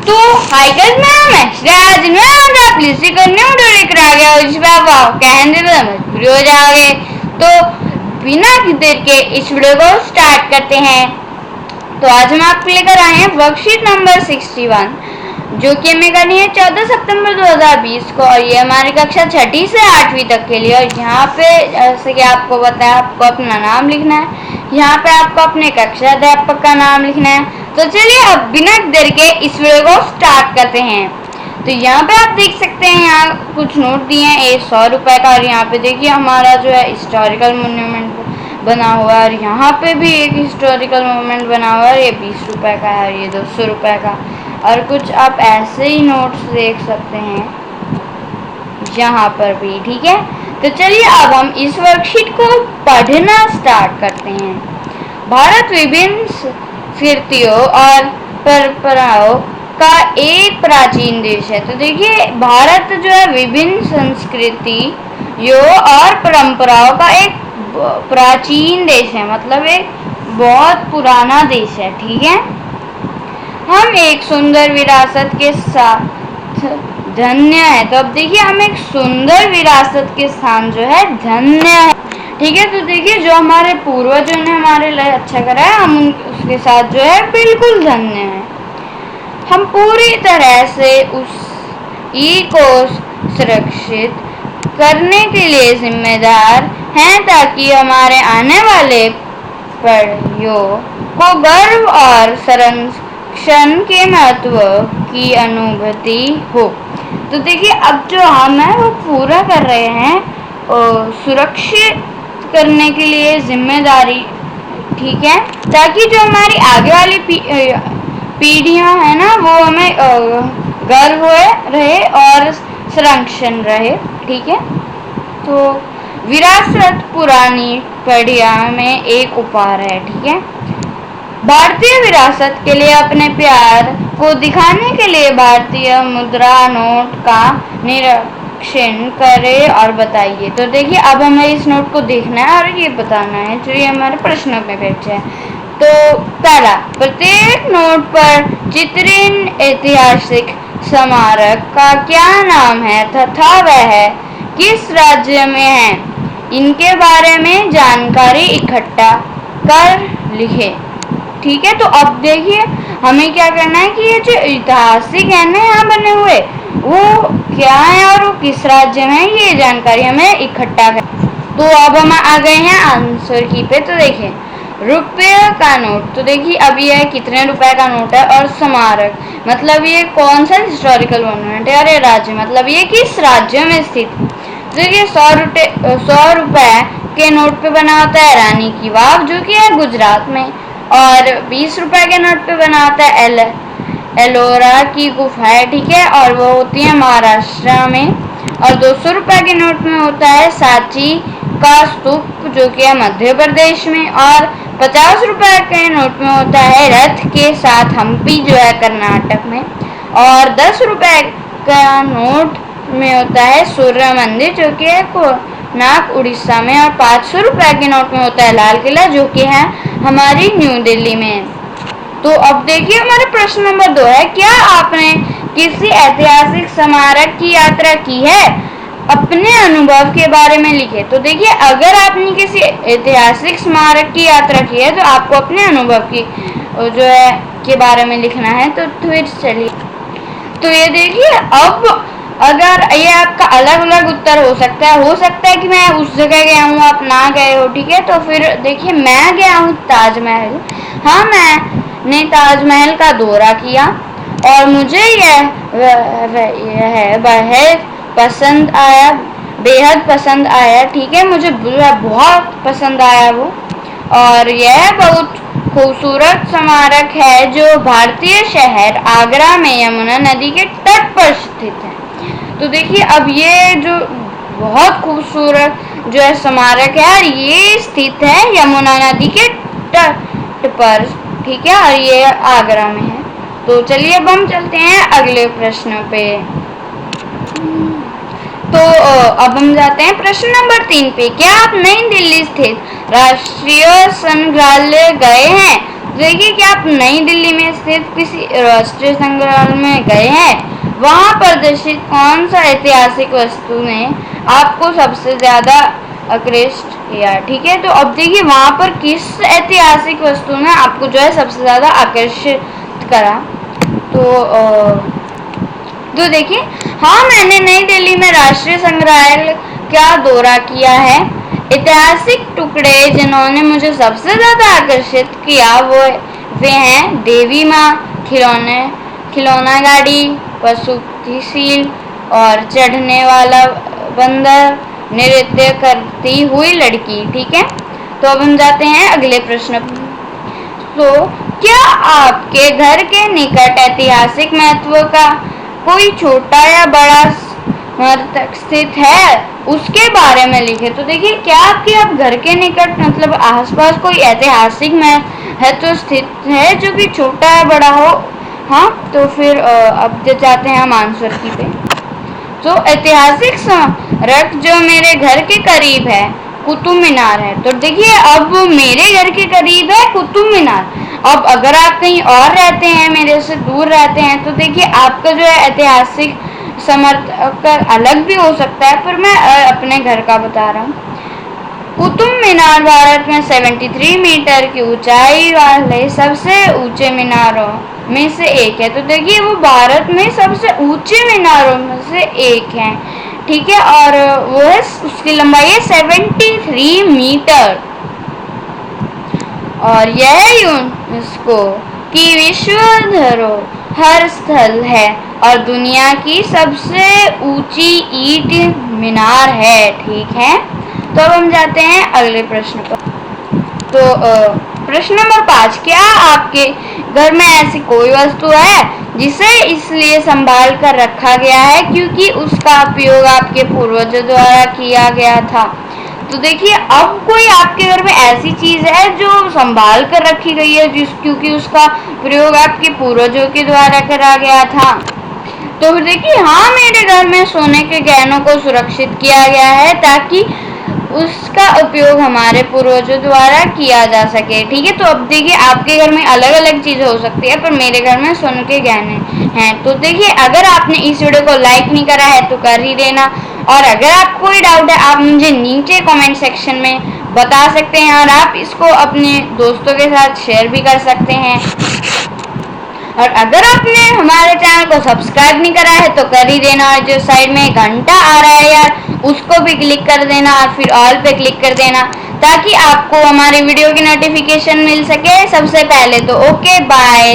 तो hi guys, मैं आज प्लीज करने लेकर आ गया इस बाबा कहने तो मजबूरी हो जाओगे। तो बिना देर के इस वीडियो को स्टार्ट करते हैं। तो आज हम आपको लेकर आए हैं वर्कशीट नंबर 61, जो कि हमें करनी है 14 सितंबर 2020 को, और ये हमारी कक्षा 6ठी से 8वीं तक के लिए। और यहाँ पे जैसे कि आपको बताया, आपको अपना नाम लिखना है। यहाँ पे आपको अपने कक्षा अध्यापक का नाम लिखना है। तो चलिए अब बिना देर के इस वीडियो को स्टार्ट करते हैं। तो यहाँ पे आप देख सकते हैं, यहाँ कुछ नोट दिए हैं, ये 100 रुपए का। और यहाँ पे देखिए हमारा जो है हिस्टोरिकल मोन्यूमेंट बना हुआ है, और यहाँ पे भी एक हिस्टोरिकल मोन्यूमेंट बना हुआ है। ये 20 रुपए का है, और ये 200 रुपए का। और कुछ आप ऐसे ही नोट्स देख सकते हैं यहाँ पर भी, ठीक है। तो चलिए अब हम इस वर्कशीट को पढ़ना स्टार्ट करते हैं। भारत विभिन्न संस्कृतियों और परंपराओं का एक प्राचीन देश है। तो देखिए भारत जो है विभिन्न संस्कृतियों और परंपराओं का एक प्राचीन देश है, मतलब एक बहुत पुराना देश है, ठीक है। हम एक सुंदर विरासत के साथ धन्य है। तो अब देखिए हम एक सुंदर विरासत के स्थान जो है धन्य है, ठीक है। तो देखिए जो हमारे पूर्वजों ने हमारे लिए अच्छा करा है, हम उसके साथ जो है बिल्कुल धन्य है। हम पूरी तरह से उस ई को सुरक्षित करने के लिए जिम्मेदार हैं, ताकि हमारे आने वाले पीढ़ियों को गर्व और संरक्षण के महत्व की अनुभूति हो। तो देखिए अब जो हम है वो पूरा कर रहे हैं और सुरक्षित करने के लिए जिम्मेदारी, ठीक है, ताकि जो हमारी आगे वाली पीढ़ियां है ना, वो हमें गर्व रहे और संरक्षण रहे, ठीक है। तो विरासत पुरानी पीढ़ियों में एक उपहार है, ठीक है। भारतीय विरासत के लिए अपने प्यार को दिखाने के लिए भारतीय मुद्रा नोट का निरीक्षण करें और बताइए। तो देखिए अब हमें इस नोट को देखना है और ये बताना है, जो ये हमारे प्रश्न में बैठे हैं। तो पहला, प्रत्येक नोट पर चित्रित ऐतिहासिक स्मारक का क्या नाम है तथा वह किस राज्य में है, इनके बारे में जानकारी इकट्ठा कर लिखे, ठीक है। तो अब देखिए हमें क्या करना है कि ये जो ऐतिहासिक है ना यहाँ बने हुए, वो क्या है और वो किस राज्य में है, ये जानकारी हमें इकट्ठा कर। तो अब हम आ गए हैं आंसर की पे। तो देखिए रुपये का नोट, तो देखिए अब ये कितने रुपए का नोट है, और स्मारक मतलब ये कौन सा हिस्टोरिकल मोन्यूमेंट है, और ये राज्य मतलब ये किस राज्य में स्थित है। देखिए 100 रुपए के नोट पे बना होता है रानी की वाव, जो कि है गुजरात में। और 20 रुपए के नोट पे बना होता है एलोरा की गुफा है, ठीक है, और वो होती है महाराष्ट्र में। और 200 रुपए के नोट में होता है सांची का स्तूप, जो कि है मध्य प्रदेश में। और 50 रुपए के नोट में होता है रथ के साथ हम्पी, जो है कर्नाटक में। और 10 रुपए का नोट में होता है सूर्य मंदिर, जो कि है कोणार्क उड़ीसा में। और 500 रुपए के नोट में होता है लाल किला, जो कि है हमारी न्यू दिल्ली में। तो अब देखिए हमारा प्रश्न नंबर 2 है, क्या आपने किसी ऐतिहासिक स्मारक की यात्रा की है, अपने अनुभव के बारे में लिखे। तो देखिए अगर आपने किसी ऐतिहासिक स्मारक की यात्रा की है, तो आपको अपने अनुभव की जो है के बारे में लिखना है। तो फिर चलिए, तो ये देखिए अब अगर ये आपका अलग अलग उत्तर हो सकता है कि मैं उस जगह गया हूँ, आप ना गए हो, ठीक है। तो फिर देखिए मैं गया हूँ ताजमहल। हाँ, मैंने ताजमहल का दौरा किया और मुझे यह बेहद पसंद आया, ठीक है। मुझे बहुत पसंद आया वो। और यह बहुत खूबसूरत स्मारक है, जो भारतीय शहर आगरा में यमुना नदी के तट पर स्थित है। तो देखिए अब ये जो बहुत खूबसूरत जो है स्मारक है, और ये स्थित है यमुना नदी के तट पर, ठीक है, और ये आगरा में है। तो चलिए अब हम चलते हैं अगले प्रश्न पे। तो अब हम जाते हैं प्रश्न नंबर 3 पे। क्या आप नई दिल्ली स्थित राष्ट्रीय संग्रहालय गए हैं? देखिए कि आप नई दिल्ली में स्थित किसी राष्ट्रीय संग्रहालय में गए हैं, वहां प्रदर्शित कौन सा ऐतिहासिक वस्तु ने आपको सबसे ज्यादा आकृष्ट किया। ठीक है, तो अब देखिए वहां पर किस ऐतिहासिक वस्तु ने आपको जो है सबसे ज्यादा आकर्षित करा। तो देखिए, हाँ, मैंने नई दिल्ली में राष्ट्रीय संग्रहालय का दौरा किया है। ऐतिहासिक टुकड़े जिन्होंने मुझे सबसे ज्यादा आकर्षित किया वे हैं देवी माँ, खिलौना गाड़ी, प्रसूति सील और चढ़ने वाला बंदर, नृत्य करती हुई लड़की। ठीक है, तो अब हम जाते हैं अगले प्रश्न। तो क्या आपके घर के निकट ऐतिहासिक महत्व का कोई छोटा या बड़ा स्मारक स्थित है, उसके बारे में लिखे। तो देखिए, क्या आपके घर के निकट मतलब आसपास कोई ऐतिहासिक महत्व स्थित है जो कि छोटा या बड़ा हो। हाँ, तो फिर अब जाते हैं हम आंसर की पे। तो ऐतिहासिक स्मारक जो मेरे घर के करीब है कुतुब मीनार है। तो देखिए, अब मेरे घर के करीब है कुतुब मीनार। अब अगर आप कहीं और रहते हैं, मेरे से दूर रहते हैं, तो देखिए आपका जो है ऐतिहासिक समर्थक अलग भी हो सकता है, पर मैं अपने घर का बता रहा हूँ। कुतुब मीनार भारत में 73 मीटर की ऊंचाई वाले सबसे ऊंचे मीनारों में से एक है। तो देखिए, वो भारत में सबसे ऊंचे मीनारों में से एक है। ठीक है, और वो है, उसकी लंबाई है 73 मीटर और यह यूनेस्को की विश्व धरोहर स्थल है और दुनिया की सबसे ऊंची ईंट मीनार है। ठीक है, तो अब हम जाते हैं अगले प्रश्न पर। तो प्रश्न नंबर 5, क्या आपके घर में ऐसी कोई वस्तु है जिसे इसलिए संभाल कर रखा गया है क्योंकि उसका उपयोग आपके पूर्वजों द्वारा किया गया था। तो देखिए, अब कोई आपके घर में ऐसी चीज है जो संभाल कर रखी गई है क्योंकि उसका प्रयोग आपके पूर्वजों के द्वारा करा गया था। तो देखिए, हाँ, मेरे घर में सोने के गहनों को सुरक्षित किया गया है ताकि उसका उपयोग हमारे पूर्वजों द्वारा किया जा सके। ठीक है, तो अब देखिए, आपके घर में अलग अलग चीजें हो सकती है, पर मेरे घर में सोने के गहने हैं। तो देखिए, अगर आपने इस वीडियो को लाइक नहीं करा है तो कर ही देना, और अगर आपको कोई डाउट है आप मुझे नीचे कमेंट सेक्शन में बता सकते हैं और आप इसको अपने दोस्तों के साथ शेयर भी कर सकते हैं। और अगर आपने हमारे चैनल को सब्सक्राइब नहीं करा है तो कर ही देना, और जो साइड में घंटा आ रहा है यार उसको भी क्लिक कर देना और फिर ऑल पे क्लिक कर देना ताकि आपको हमारी वीडियो की नोटिफिकेशन मिल सके सबसे पहले। तो ओके, बाय।